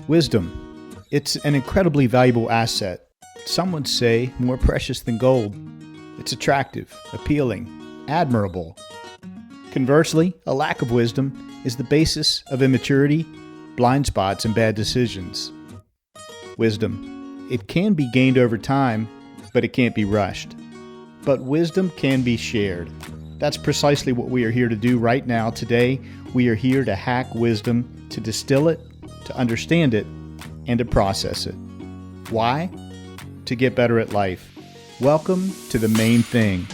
Wisdom. It's an incredibly valuable asset. Some would say more precious than gold. It's attractive, appealing, admirable. Conversely, a lack of wisdom is the basis of immaturity, blind spots, and bad decisions. Wisdom. It can be gained over time, but it can't be rushed. But wisdom can be shared. That's precisely what we are here to do right now. Today, we are here to hack wisdom, to distill it, to understand it, and to process it. Why? To get better at life. Welcome to the main thing.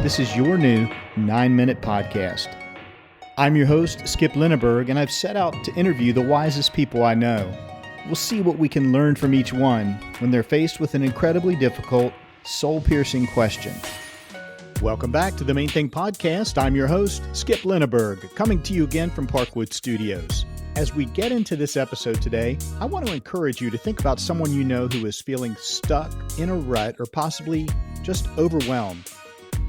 This is your new 9-minute podcast. I'm your host, Skip Linneberg, and I've set out to interview the wisest people I know. We'll see what we can learn from each one when they're faced with an incredibly difficult, soul-piercing question. Welcome back to the Main Thing Podcast. I'm your host, Skip Linneberg, coming to you again from Parkwood Studios. As we get into this episode today, I want to encourage you to think about someone you know who is feeling stuck in a rut or possibly just overwhelmed.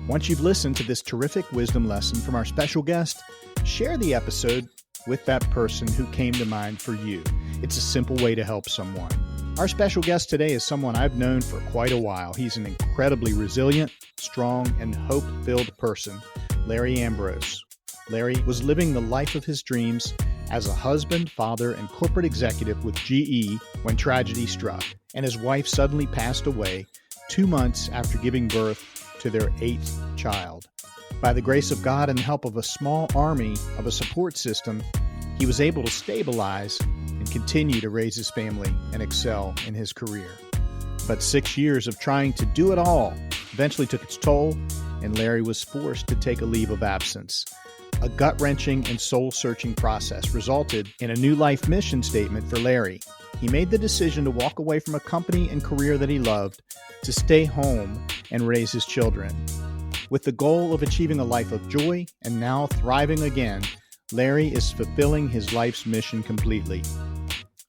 Once you've listened to this terrific wisdom lesson from our special guest, share the episode with that person who came to mind for you. It's a simple way to help someone. Our special guest today is someone I've known for quite a while. He's an incredibly resilient, strong, and hope-filled person, Larry Ambrose. Larry was living the life of his dreams as a husband, father, and corporate executive with GE when tragedy struck, and his wife suddenly passed away 2 months after giving birth to their 8th child. By the grace of God and the help of a small army of a support system, he was able to stabilize and continue to raise his family and excel in his career. But 6 years of trying to do it all eventually took its toll, and Larry was forced to take a leave of absence. A gut-wrenching and soul-searching process resulted in a new life mission statement for Larry. He made the decision to walk away from a company and career that he loved to stay home and raise his children. With the goal of achieving a life of joy and now thriving again, Larry is fulfilling his life's mission completely.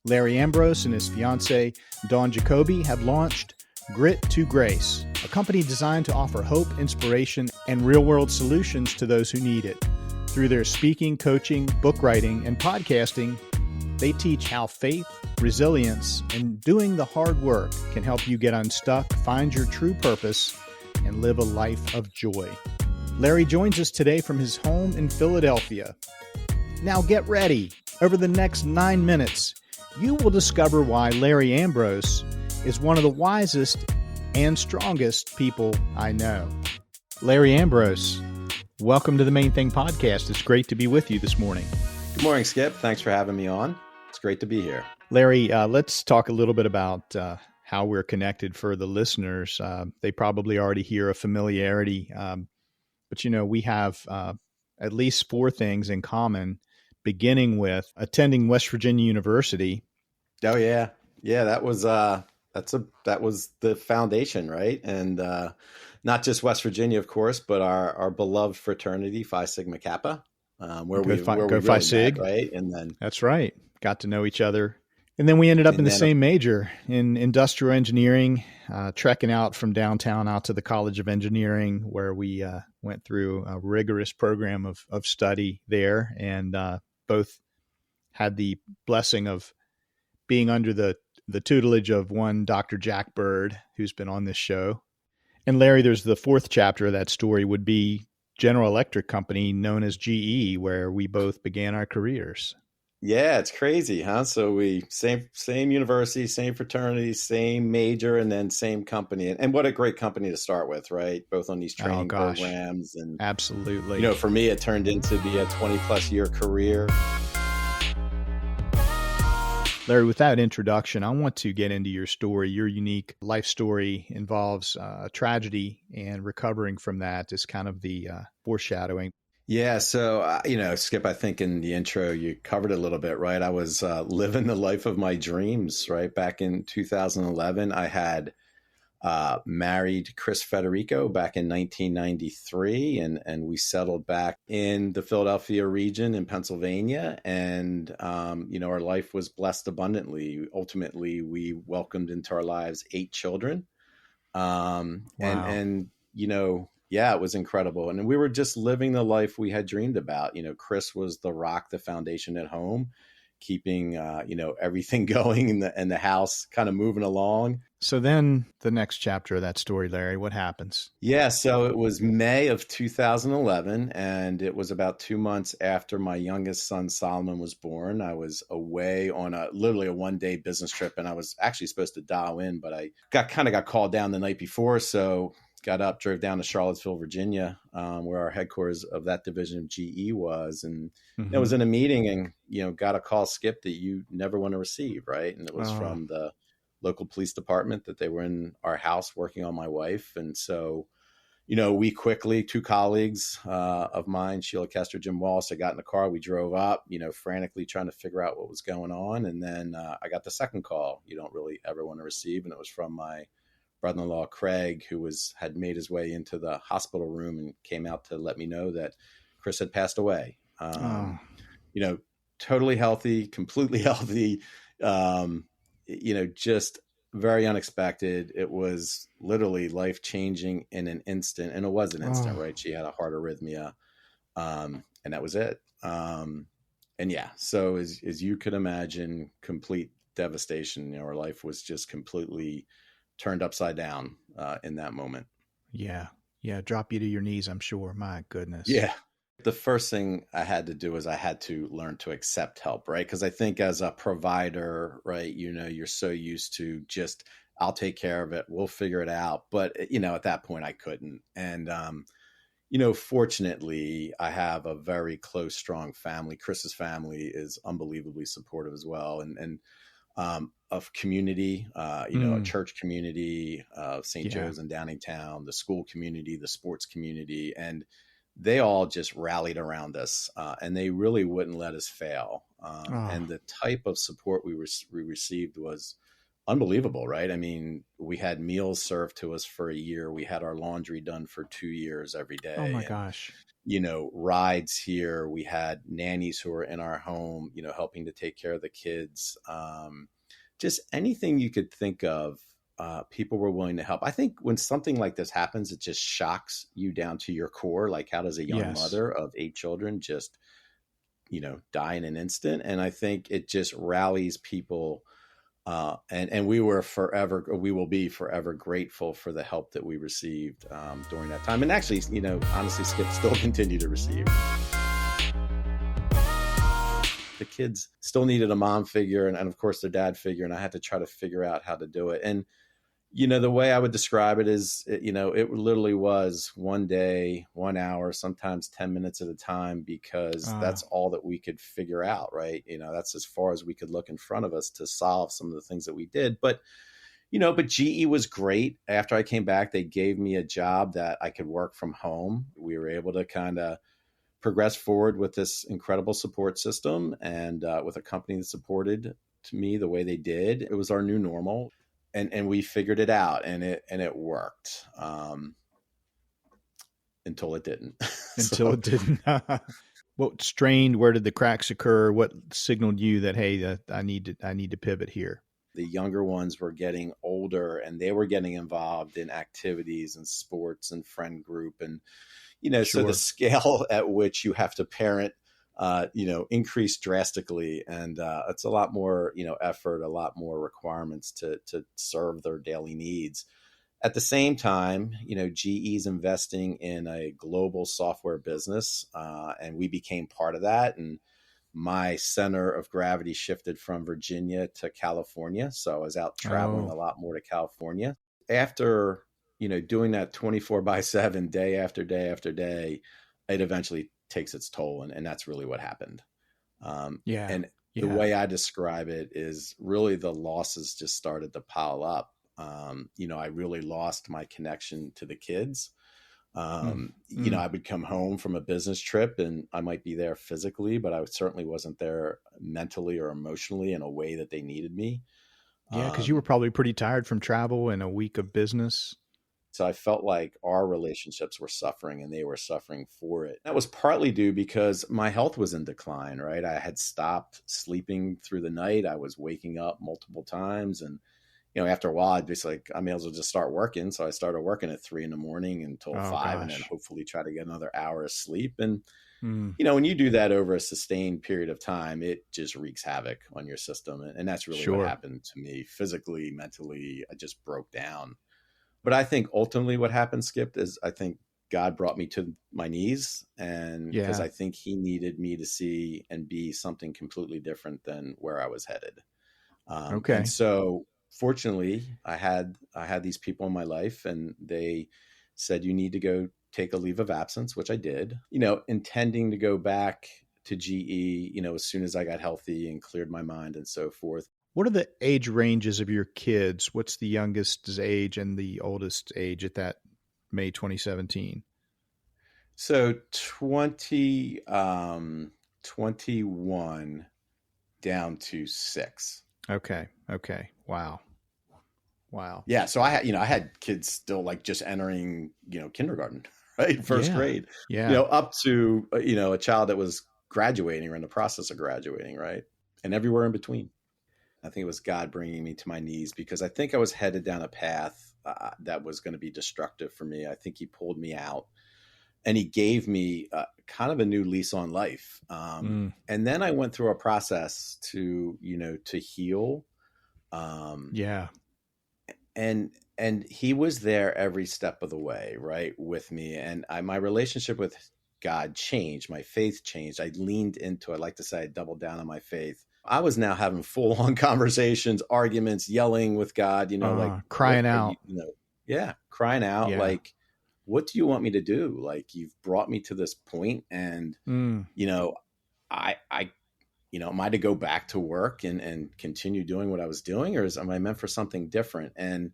Larry Ambrose and his fiancée, Dawn Jacoby, have launched Grit to Grace, a company designed to offer hope, inspiration, and real-world solutions to those who need it. Through their speaking, coaching, book writing, and podcasting, they teach how faith, resilience, and doing the hard work can help you get unstuck, find your true purpose, and live a life of joy. Larry joins us today from his home in Philadelphia. Now get ready. Over the next 9 minutes, you will discover why Larry Ambrose is one of the wisest and strongest people I know. Larry Ambrose, welcome to the Main Thing Podcast. It's great to be with you this morning. Good morning, Skip. Thanks for having me on. It's great to be here. Larry, let's talk a little bit about how we're connected for the listeners. They probably already hear a familiarity, but we have at least 4 things in common, beginning with attending West Virginia University. Oh yeah, that was that was the foundation, right? And not just West Virginia, of course, but our beloved fraternity, Phi Sigma Kappa, where we really Sig, met, right? And then that's right, got to know each other. And then we ended up in the same major in industrial engineering, trekking out from downtown out to the College of Engineering, where we went through a rigorous program of study there, and both had the blessing of being under the tutelage of one Dr. Jack Bird, who's been on this show. And Larry, there's the 4th chapter of that story would be General Electric Company, known as GE, where we both began our careers. Yeah, it's crazy, huh? So we same university, same fraternity, same major, and then same company. And what a great company to start with, right? Both on these training programs. And absolutely. For me, it turned into be a 20-plus year career. Larry, with that introduction, I want to get into your story. Your unique life story involves a tragedy, and recovering from that is kind of the foreshadowing. Yeah. So, Skip, I think in the intro, you covered it a little bit, right? I was living the life of my dreams, right? Back in 2011, I had married Chris Federico back in 1993, and we settled back in the Philadelphia region in Pennsylvania. And, our life was blessed abundantly. Ultimately, we welcomed into our lives 8 children. Wow. And Yeah, it was incredible. And we were just living the life we had dreamed about. Chris was the rock, the foundation at home, keeping, everything going in the house kind of moving along. So then the next chapter of that story, Larry, what happens? Yeah, so it was May of 2011, and it was about 2 months after my youngest son Solomon was born. I was away on literally a one-day business trip, and I was actually supposed to dial in, but I got called down the night before, so got up, drove down to Charlottesville, Virginia, where our headquarters of that division of GE was, and I was in a meeting, and got a call, Skip, that you never want to receive, right? And it was from the local police department that they were in our house working on my wife. And so, we quickly, two colleagues of mine, Sheila Kester, Jim Wallace, I got in the car, we drove up, frantically trying to figure out what was going on. And then I got the second call you don't really ever want to receive. And it was from my brother-in-law, Craig, who had made his way into the hospital room and came out to let me know that Chris had passed away. Totally healthy, completely healthy, just very unexpected. It was literally life-changing in an instant. And it was an instant, right? She had a heart arrhythmia. And that was it. And yeah, so as you could imagine, complete devastation. Our life was just completely turned upside down in that moment. Yeah. Drop you to your knees, I'm sure. My goodness. Yeah. The first thing I had to do is I had to learn to accept help, right? Because I think as a provider, right, you're so used to just, I'll take care of it, we'll figure it out. But, at that point I couldn't. And, fortunately, I have a very close, strong family. Chris's family is unbelievably supportive as well. And of community, a church community, St. Joe's in Downingtown, the school community, the sports community, and they all just rallied around us, and they really wouldn't let us fail. And the type of support we received was unbelievable, right? I mean, we had meals served to us for a year. We had our laundry done for 2 years every day. Oh my gosh. Rides here. We had nannies who were in our home, helping to take care of the kids. Just anything you could think of, people were willing to help. I think when something like this happens, it just shocks you down to your core. Like, how does a young mother of 8 children just, die in an instant? And I think it just rallies people. And we will be forever grateful for the help that we received during that time. And actually, honestly, Skip, still continue to receive. The kids still needed a mom figure and of course their dad figure. And I had to try to figure out how to do it. And, the way I would describe it is, it literally was one day, 1 hour, sometimes 10 minutes at a time, because that's all that we could figure out. Right. That's as far as we could look in front of us to solve some of the things that we did. But GE was great. After I came back, they gave me a job that I could work from home. We were able to kind of progress forward with this incredible support system and with a company that supported to me the way they did. It was our new normal. And we figured it out, and it worked until it didn't. It didn't. What strained? Where did the cracks occur? What signaled you that, hey, I need to pivot here? The younger ones were getting older, and they were getting involved in activities and sports and friend group, and so the scale at which you have to parent increased drastically. And it's a lot more, effort, a lot more requirements to serve their daily needs. At the same time, GE's investing in a global software business, and we became part of that. And my center of gravity shifted from Virginia to California. So I was out traveling a lot more to California. After, doing that 24/7, day after day after day, it eventually takes its toll. And that's really what happened. The way I describe it is really the losses just started to pile up. I really lost my connection to the kids. I would come home from a business trip and I might be there physically, but I certainly wasn't there mentally or emotionally in a way that they needed me. Yeah, because you were probably pretty tired from travel and a week of business. So I felt like our relationships were suffering and they were suffering for it. That was partly due because my health was in decline, right? I had stopped sleeping through the night. I was waking up multiple times and, after a while, I'd be like, I may as well just start working. So I started working at 3 a.m. until Oh 5, and then gosh. hopefully try to get another hour of sleep. And, Mm, when you do that over a sustained period of time, it just wreaks havoc on your system. And that's really what sure. happened to me physically, mentally. I just broke down. But I think ultimately what happened, Skip, is I think God brought me to my knees, and because Yeah. I think he needed me to see and be something completely different than where I was headed. And Okay. so fortunately I had these people in my life, and they said, you need to go take a leave of absence, which I did, intending to go back to GE, as soon as I got healthy and cleared my mind and so forth. What are the age ranges of your kids? What's the youngest's age and the oldest age at that May 2017? So 21 down to 6. Okay. Okay. Wow. Wow. Yeah. So I had kids still like just entering, kindergarten, right? First Yeah. grade, Yeah. up to, a child that was graduating or in the process of graduating, right? And everywhere in between. I think it was God bringing me to my knees, because I think I was headed down a path that was going to be destructive for me. I think he pulled me out, and he gave me kind of a new lease on life. Mm, And then I went through a process to heal. yeah. And he was there every step of the way, right, with me. And my relationship with God changed. My faith changed. I leaned into it. I like to say I doubled down on my faith. I was now having full on conversations, arguments, yelling with God, like, what Crying are out. you, yeah, crying out, Yeah. like, what do you want me to do? Like, you've brought me to this point, and, Mm, you know, I am I to go back to work and continue doing what I was doing, or am I meant for something different? And,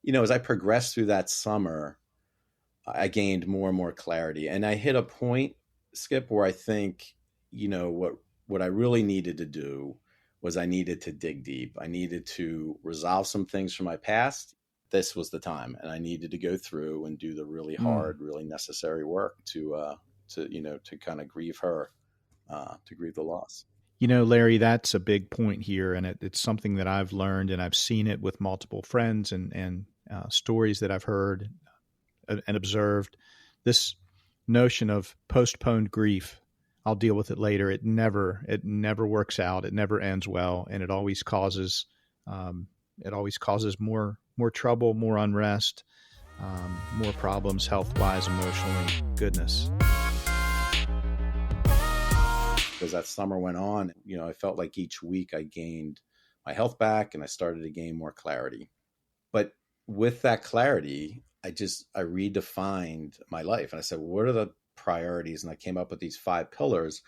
as I progressed through that summer, I gained more and more clarity. And I hit a point, Skip, where I think, what I really needed to do was I needed to dig deep. I needed to resolve some things from my past. This was the time, and I needed to go through and do the really mm. hard, really necessary work to kind of grieve her, to grieve the loss. Larry, that's a big point here, and it's something that I've learned, and I've seen it with multiple friends and stories that I've heard and observed. This notion of postponed grief, I'll deal with it later. It never works out. It never ends well, and um, it always causes more trouble, more unrest, more problems health wise, emotionally. Goodness. As that summer went on, I felt like each week I gained my health back, and I started to gain more clarity. But with that clarity, I redefined my life, and I said, what are the priorities? And I came up with these 5 pillars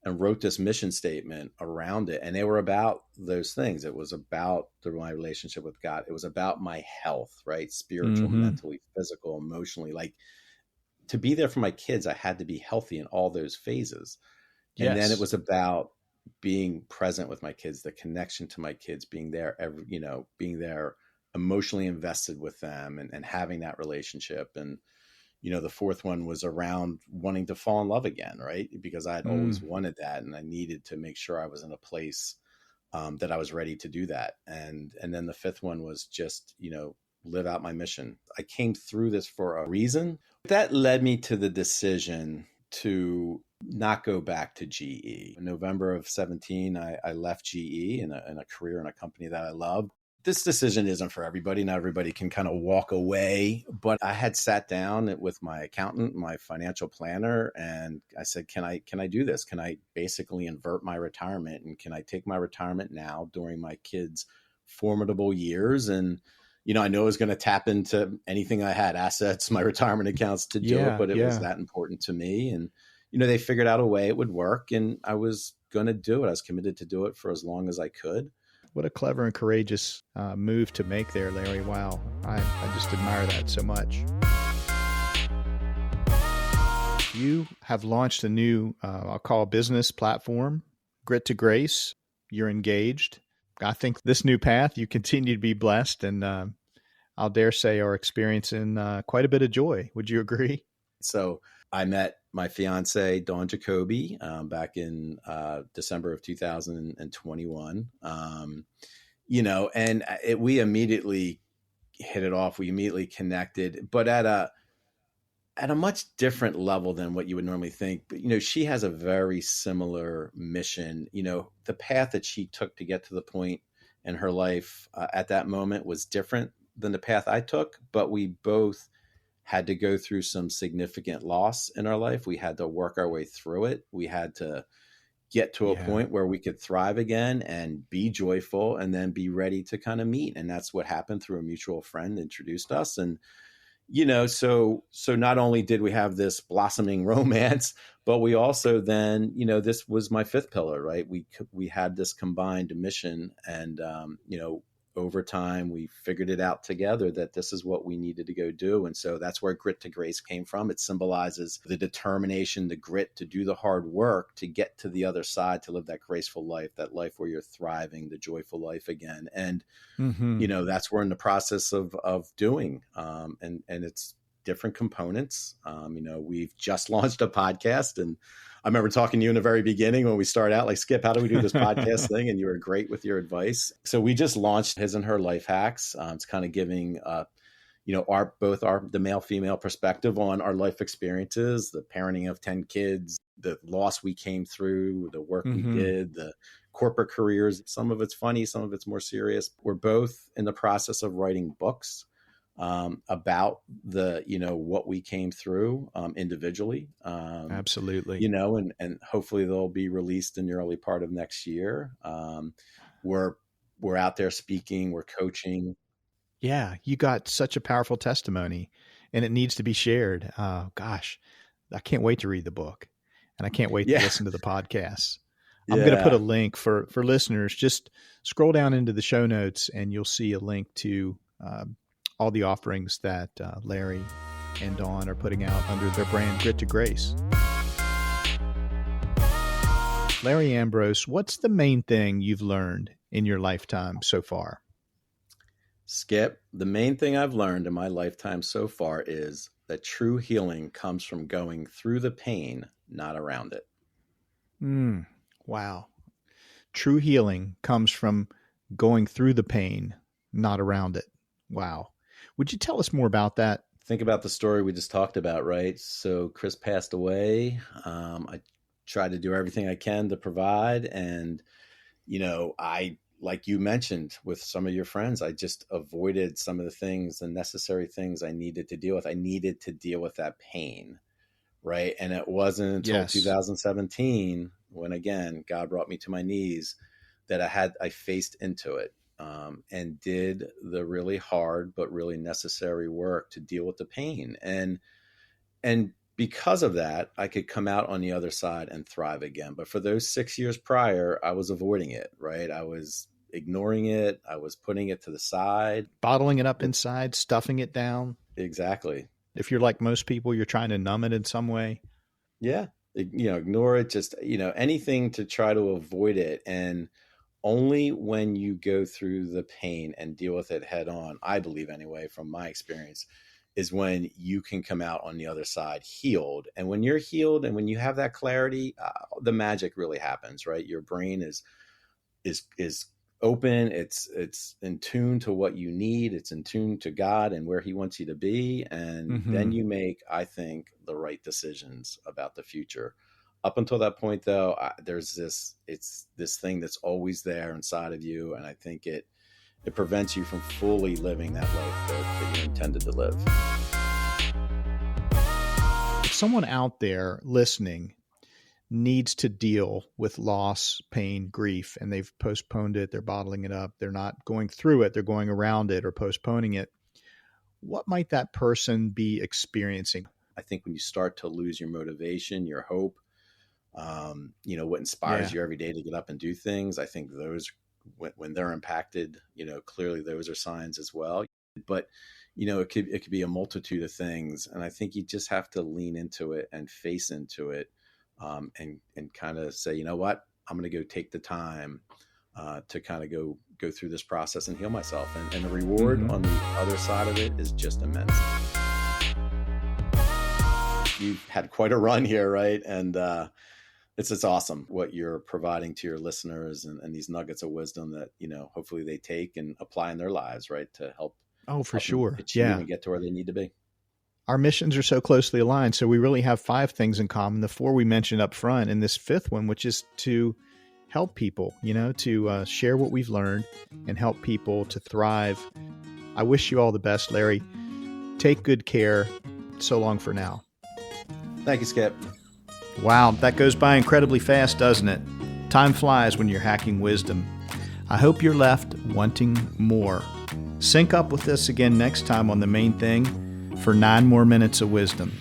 and wrote this mission statement around it. And they were about those things. It was about my relationship with God. It was about my health, right? Spiritual, Mm-hmm. mentally, physical, emotionally. Like, to be there for my kids, I had to be healthy in all those phases. And then it Yes. was about being present with my kids, the connection to my kids, being there emotionally invested with them, and having that relationship. And, the fourth one was around wanting to fall in love again, right? Because I had always Mm. wanted that, and I needed to make sure I was in a place that I was ready to do that. And then the fifth one was just, live out my mission. I came through this for a reason. That led me to the decision to not go back to GE. In November of 17, I left GE in a career in a company that I loved. This decision isn't for everybody. Not everybody can kind of walk away, but I had sat down with my accountant, my financial planner, and I said, can I do this? Can I basically invert my retirement? And can I take my retirement now during my kids' formidable years? And, I know I was going to tap into anything I had, assets, my retirement accounts, to do it, Yeah. but it was Yeah. that important to me. And, they figured out a way it would work, and I was going to do it. I was committed to do it for as long as I could. What a clever and courageous move to make there, Larry. Wow. I just admire that so much. You have launched a new, I'll call, business platform, Grit to Grace. You're engaged. I think this new path, you continue to be blessed, and I'll dare say are experiencing quite a bit of joy. Would you agree? So I met my fiance, Dawn Jacoby, back in December of 2021. and we immediately hit it off. We immediately connected, but at a much different level than what you would normally think. But, she has a very similar mission. The path that she took to get to the point in her life at that moment was different than the path I took, but we both had to go through some significant loss in our life. We had to work our way through it. We had to get to a point where we could thrive again and be joyful and then be ready to kind of meet. And that's what happened through a mutual friend introduced us. And so not only did we have this blossoming romance, but we also then, this was my fifth pillar, right? We had this combined mission, and over time we figured it out together that this is what we needed to go do. And so that's where Grit to Grace came from. It symbolizes the determination, the grit to do the hard work to get to the other side, to live that graceful life, that life where you're thriving, the joyful life again. And that's what we're in the process of doing. And it's different components. We've just launched a podcast, and I remember talking to you in the very beginning when we started out, like, Skip, how do we do this podcast thing? And you were great with your advice. So we just launched His and Her Life Hacks. It's kind of giving, the male female perspective on our life experiences, the parenting of 10 kids, the loss we came through, the work we did, the corporate careers. Some of it's funny, some of it's more serious. We're both in the process of writing books about what we came through individually. Absolutely. And hopefully they'll be released in the early part of next year. We're out there speaking, we're coaching. Yeah. You got such a powerful testimony, and it needs to be shared. Gosh, I can't wait to read the book, and I can't wait to listen to the podcast. I'm going to put a link for listeners. Just scroll down into the show notes and you'll see a link to all the offerings that Larry and Dawn are putting out under their brand Grit to Grace. Larry Ambrose, what's the main thing you've learned in your lifetime so far? Skip, the main thing I've learned in my lifetime so far is that true healing comes from going through the pain, not around it. Wow. True healing comes from going through the pain, not around it. Wow. Would you tell us more about that? Think about the story we just talked about, right? So Chris passed away. I tried to do everything I can to provide. And, like you mentioned with some of your friends, I just avoided some of the things, the necessary things I needed to deal with. I needed to deal with that pain, right? And it wasn't until 2017 when, again, God brought me to my knees that I faced into it. And did the really hard but really necessary work to deal with the pain. And because of that, I could come out on the other side and thrive again. But for those 6 years prior, I was avoiding it, right? I was ignoring it. I was putting it to the side. Bottling it up inside, stuffing it down. Exactly. If you're like most people, you're trying to numb it in some way. Yeah. Ignore it. Just, anything to try to avoid it. And only when you go through the pain and deal with it head on, I believe anyway, from my experience, is when you can come out on the other side healed. And when you're healed and when you have that clarity, the magic really happens, right? Your brain is open. It's in tune to what you need. It's in tune to God and where He wants you to be. And then you make, I think, the right decisions about the future. Up until that point, though, there's this thing that's always there inside of you. And I think it prevents you from fully living that life that you intended to live. If someone out there listening needs to deal with loss, pain, grief, and they've postponed it, they're bottling it up, they're not going through it, they're going around it or postponing it, what might that person be experiencing? I think when you start to lose your motivation, your hope, what inspires you every day to get up and do things, I think those, when they're impacted, clearly those are signs as well. But, it could be a multitude of things. And I think you just have to lean into it and face into it, and kind of say, you know what, I'm going to go take the time to kind of go through this process and heal myself. And the reward on the other side of it is just immense. You've had quite a run here, right? And it's awesome what you're providing to your listeners and these nuggets of wisdom that, hopefully they take and apply in their lives, right, to help For help them sure. achieve Yeah. and get to where they need to be. Our missions are so closely aligned. So we really have 5 things in common. The 4 we mentioned up front, and this 5th one, which is to help people, to share what we've learned and help people to thrive. I wish you all the best, Larry. Take good care. So long for now. Thank you, Skip. Wow, that goes by incredibly fast, doesn't it? Time flies when you're hacking wisdom. I hope you're left wanting more. Sync up with us again next time on The Main Thing for 9 more minutes of wisdom.